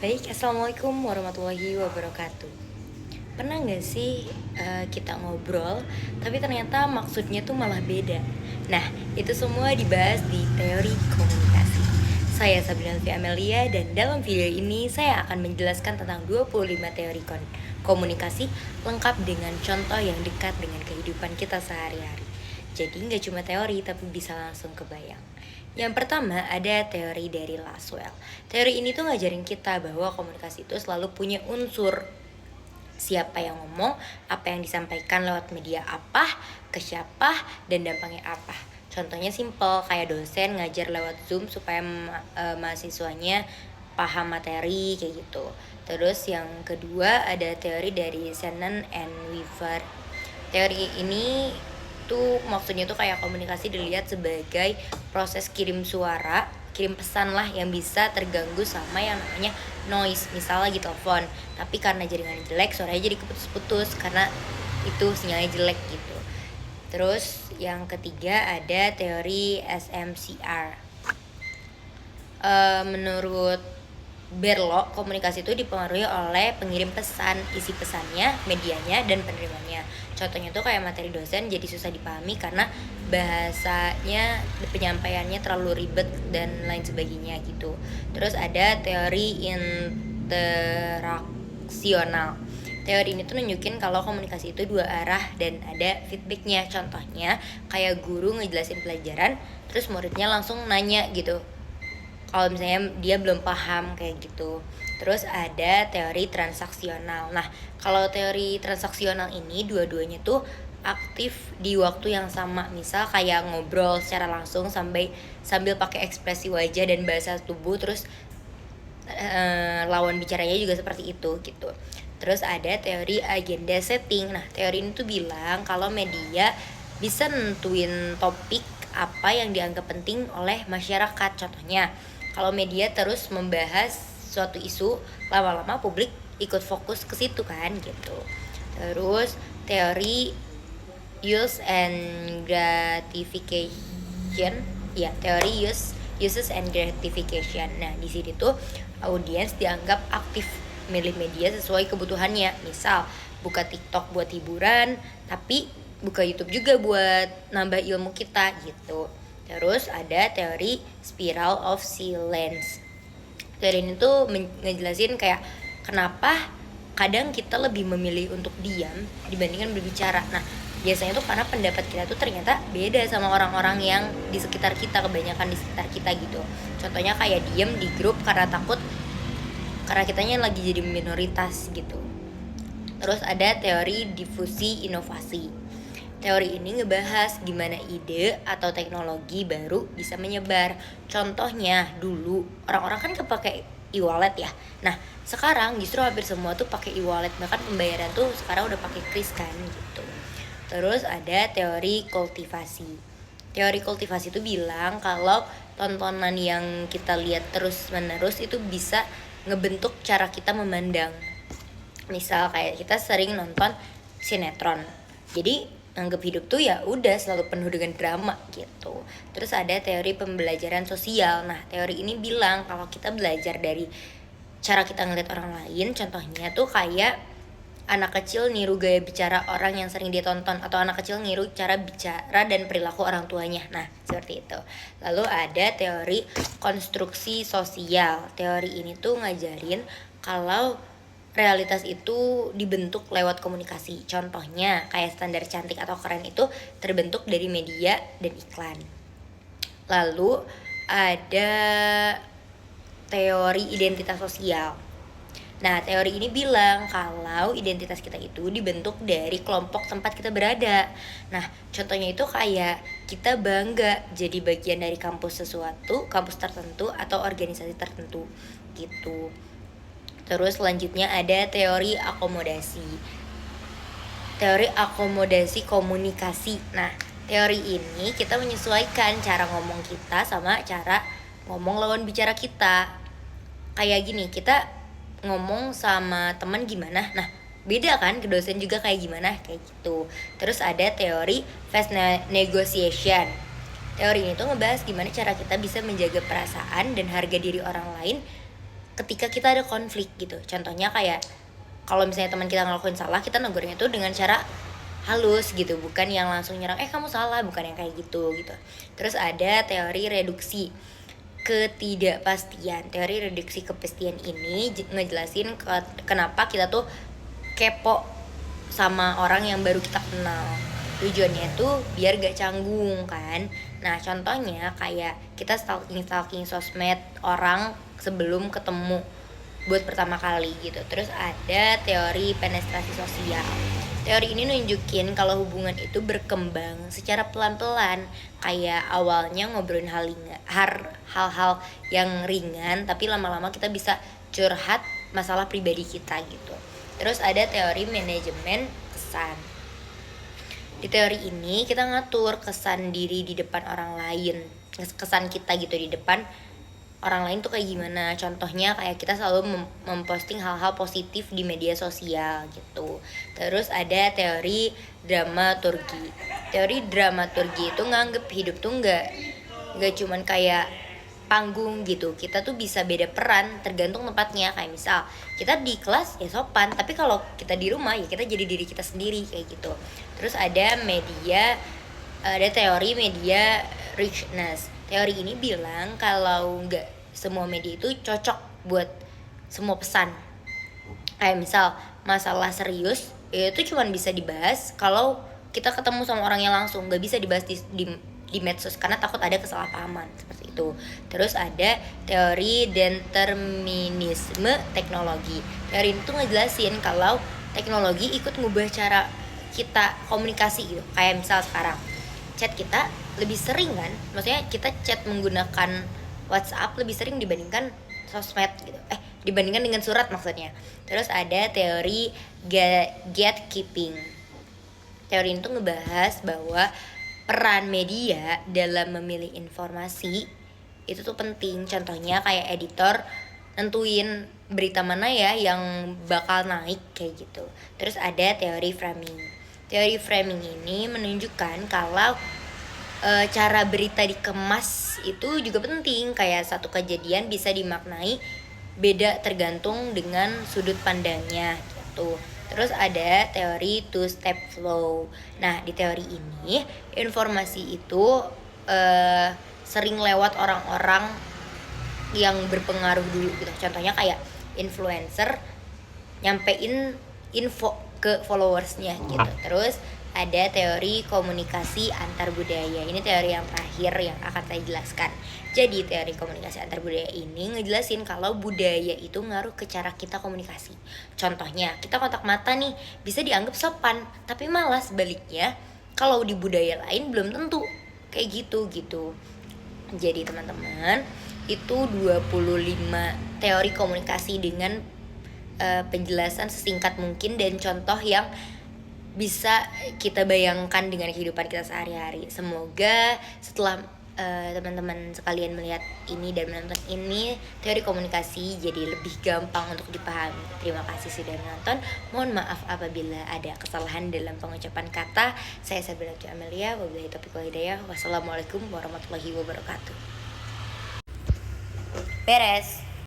Baik, Assalamualaikum warahmatullahi wabarakatuh. Pernah nggak sih kita ngobrol, tapi ternyata maksudnya tuh malah beda? Nah, itu semua dibahas di teori komunikasi. Saya Sabrina Alfi Amelia dan dalam video ini saya akan menjelaskan tentang 25 teori komunikasi lengkap dengan contoh yang dekat dengan kehidupan kita sehari-hari. Jadi nggak cuma teori tapi bisa langsung kebayang. Yang pertama ada teori dari Laswell. Teori ini tuh ngajarin kita bahwa komunikasi itu selalu punya unsur siapa yang ngomong, apa yang disampaikan lewat media apa, ke siapa, dan dampaknya apa. Contohnya simple, kayak dosen ngajar lewat Zoom supaya mahasiswanya paham materi kayak gitu. Terus yang kedua ada teori dari Shannon and Weaver. Teori ini tuh maksudnya tuh kayak komunikasi dilihat sebagai proses kirim pesan lah yang bisa terganggu sama yang namanya noise. Misal lagi telepon, tapi karena jaringannya jelek suaranya jadi keputus-putus karena itu sinyalnya jelek gitu. Terus yang ketiga ada teori SMCR. Menurut Berlo, komunikasi itu dipengaruhi oleh pengirim pesan, isi pesannya, medianya, dan penerimanya. Contohnya tuh kayak materi dosen jadi susah dipahami karena bahasanya, penyampaiannya terlalu ribet dan lain sebagainya gitu. Terus ada teori interaksional. Teori ini tuh nunjukin kalau komunikasi itu dua arah dan ada feedbacknya. Contohnya kayak guru ngejelasin pelajaran, terus muridnya langsung nanya gitu kalau misalnya dia belum paham kayak gitu. Terus ada teori transaksional. Nah, kalau teori transaksional ini dua-duanya tuh aktif di waktu yang sama. Misal kayak ngobrol secara langsung sambil pakai ekspresi wajah dan bahasa tubuh, terus lawan bicaranya juga seperti itu gitu. Terus ada teori agenda setting. Nah, teori ini tuh bilang kalau media bisa nentuin topik apa yang dianggap penting oleh masyarakat. Contohnya, kalau media terus membahas suatu isu, lama-lama publik ikut fokus ke situ kan gitu. Terus teori use and gratification, ya teori uses and gratification. Nah, di sini tuh audiens dianggap aktif milih media sesuai kebutuhannya. Misal buka TikTok buat hiburan, tapi buka YouTube juga buat nambah ilmu kita gitu. Terus ada teori spiral of silence. Teori ini tuh ngejelasin kayak kenapa kadang kita lebih memilih untuk diam dibandingkan berbicara. Nah, biasanya tuh karena pendapat kita tuh ternyata beda sama orang-orang yang di sekitar kita, kebanyakan di sekitar kita gitu. Contohnya kayak diam di grup karena takut karena kitanya lagi jadi minoritas gitu. Terus ada teori difusi inovasi. Teori ini ngebahas gimana ide atau teknologi baru bisa menyebar. Contohnya dulu orang-orang kan kepake e-wallet ya. Nah, sekarang justru hampir semua tuh pakai e-wallet. Bahkan pembayaran tuh sekarang udah pakai kris kan gitu. Terus ada teori kultivasi. Teori kultivasi itu bilang kalau tontonan yang kita lihat terus-menerus itu bisa ngebentuk cara kita memandang. Misal kayak kita sering nonton sinetron. Jadi anggap hidup tuh ya udah selalu penuh dengan drama gitu. Terus ada teori pembelajaran sosial. Nah, teori ini bilang kalau kita belajar dari cara kita ngeliat orang lain, contohnya tuh kayak anak kecil niru gaya bicara orang yang sering dia tonton, atau anak kecil niru cara bicara dan perilaku orang tuanya. Nah, seperti itu. Lalu ada teori konstruksi sosial. Teori ini tuh ngajarin kalau realitas itu dibentuk lewat komunikasi. Contohnya kayak standar cantik atau keren itu terbentuk dari media dan iklan. Lalu ada teori identitas sosial. Nah, teori ini bilang kalau identitas kita itu dibentuk dari kelompok tempat kita berada. Nah, contohnya itu kayak kita bangga jadi bagian dari kampus tertentu atau organisasi tertentu gitu. Terus selanjutnya ada teori akomodasi. Teori akomodasi komunikasi. Nah, teori ini kita menyesuaikan cara ngomong kita sama cara ngomong lawan bicara kita. Kayak gini, kita ngomong sama teman gimana? Nah, beda kan ke dosen juga kayak gimana? Kayak gitu. Terus ada teori fast negotiation. Teori ini tuh ngebahas gimana cara kita bisa menjaga perasaan dan harga diri orang lain ketika kita ada konflik gitu. Contohnya kayak kalau misalnya teman kita ngelakuin salah, kita negurnya itu dengan cara halus gitu, bukan yang langsung nyerang kamu salah, bukan yang kayak gitu. Terus ada teori reduksi ketidakpastian. Teori reduksi kepastian ini ngejelasin kenapa kita tuh kepo sama orang yang baru kita kenal. Tujuannya tuh biar gak canggung kan. Nah contohnya kayak kita stalking sosmed orang sebelum ketemu buat pertama kali gitu. Terus ada teori penetrasi sosial. Teori ini nunjukin kalau hubungan itu berkembang secara pelan-pelan. Kayak awalnya ngobrolin hal-hal yang ringan, tapi lama-lama kita bisa curhat masalah pribadi kita gitu. Terus ada teori manajemen kesan. Di teori ini kita ngatur kesan diri di depan orang lain, kesan kita gitu di depan orang lain tuh kayak gimana. Contohnya kayak kita selalu memposting hal-hal positif di media sosial gitu. Terus ada teori dramaturgi. Teori dramaturgi itu nganggep hidup tuh nggak cuman kayak panggung gitu. Kita tuh bisa beda peran tergantung tempatnya. Kayak misal kita di kelas ya sopan, tapi kalau kita di rumah ya kita jadi diri kita sendiri kayak gitu. Terus ada teori media richness. Teori ini bilang kalau nggak semua media itu cocok buat semua pesan. Kayak misal masalah serius itu cuma bisa dibahas kalau kita ketemu sama orangnya langsung, nggak bisa dibahas di medsos karena takut ada kesalahpahaman seperti itu. Terus ada teori determinisme teknologi. Teori itu ngejelasin kalau teknologi ikut ngubah cara kita komunikasi gitu. Kayak misal sekarang chat kita lebih sering kan, maksudnya kita chat menggunakan WhatsApp lebih sering dibandingkan sosmed gitu, dibandingkan dengan surat maksudnya. Terus ada teori gatekeeping. Teori itu ngebahas bahwa peran media dalam memilih informasi itu tuh penting. Contohnya kayak editor nentuin berita mana ya yang bakal naik kayak gitu. Terus ada teori framing. Teori framing ini menunjukkan kalau cara berita dikemas itu juga penting. Kayak satu kejadian bisa dimaknai beda tergantung dengan sudut pandangnya gitu. Terus ada teori two step flow. Nah di teori ini informasi itu sering lewat orang-orang yang berpengaruh dulu gitu. Contohnya kayak influencer nyampein info ke followersnya gitu. Terus ada teori komunikasi antar budaya. Ini teori yang terakhir yang akan saya jelaskan. Jadi teori komunikasi antar budaya ini ngejelasin kalau budaya itu ngaruh ke cara kita komunikasi. Contohnya kita kontak mata nih bisa dianggap sopan, tapi malah sebaliknya kalau di budaya lain belum tentu kayak gitu. Jadi teman-teman, itu 25 teori komunikasi dengan penjelasan sesingkat mungkin dan contoh yang bisa kita bayangkan dengan kehidupan kita sehari-hari. Semoga setelah teman-teman sekalian melihat ini dan menonton ini, teori komunikasi jadi lebih gampang untuk dipahami. Terima kasih sudah menonton. Mohon maaf apabila ada kesalahan dalam pengucapan kata. Saya Sabila Amelia, wabillahi taufiq wal hidayah. Wassalamualaikum warahmatullahi wabarakatuh. Beres.